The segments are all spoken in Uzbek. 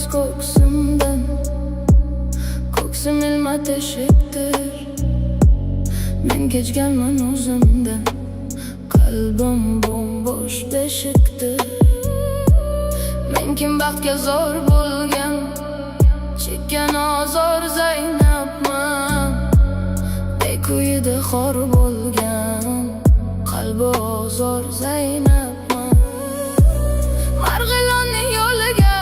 Ketmangiz ko'ksimdan, ko'ksim ilma teshikdir. Men kechganman o'zimdan, qalbim bo'sh beshikdir. Men kim baxtga zor bo'lgan, chekkan ozor Zaynabman. Bekuyida xor bo'lgan, qalbi ozor Zaynabman. Marg'ilonning yo'liga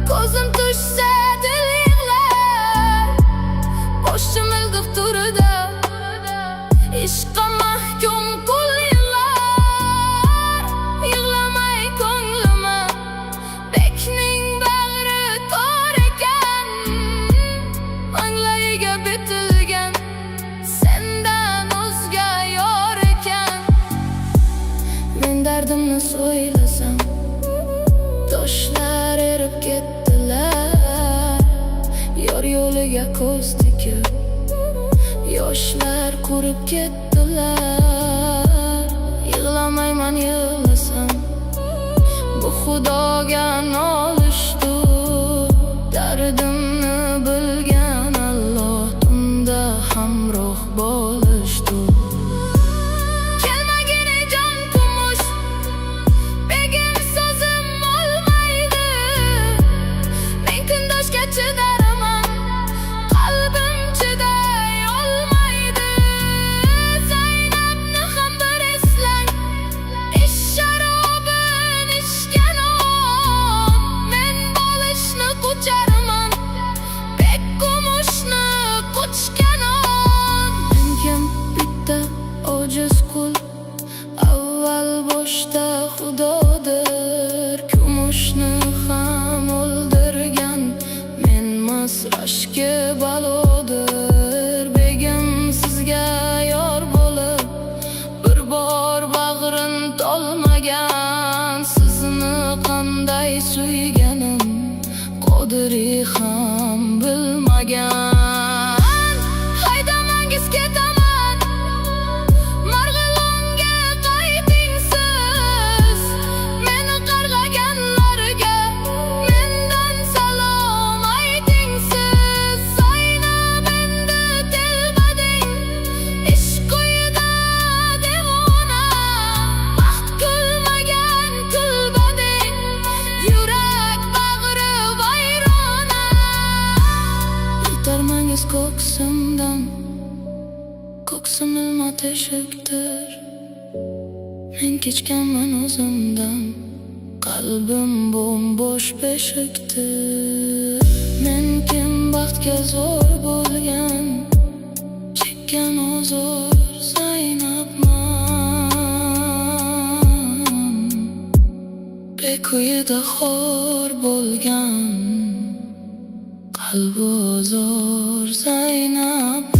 ko'zim tushsa dil yig'lar. Boshim ildiq turida ishqqa mahkum qul yillar. Yig'lamay ko'nglima, bekning bag'ri tor ekan. Anglayiga bitilgan, sendan o'zga yor ekan. Men dardimni so'ylasam, toshlar erib ketdilar. Yor yo'liga ko'z tikib, yoshlar qurib ketdilar. Yig'lamayman yig'lasam, bu xudoga nolishdir. Dardimni bilgan Alloh tunda hamroh bo'lishdir. Avval boshda Xudodir, kumushni ham o'ldirgan menmas, rashki balodir. Begim sizga yor bo'lib, bir bor bag'rin tolmagan. Sizni qanday suyganim Qodiri ham bilmagan. Ketmangiz ko'ksimdan, ko'ksim ilma teshikdir. Men kechganman o'zimdan, qalbim bo'sh beshikdir. Men kim baxtga zo'r bo'lgan, chekkan ozor Zaynabman. Bekuyida xor bo'lgan, qalbi ozor Zaynab.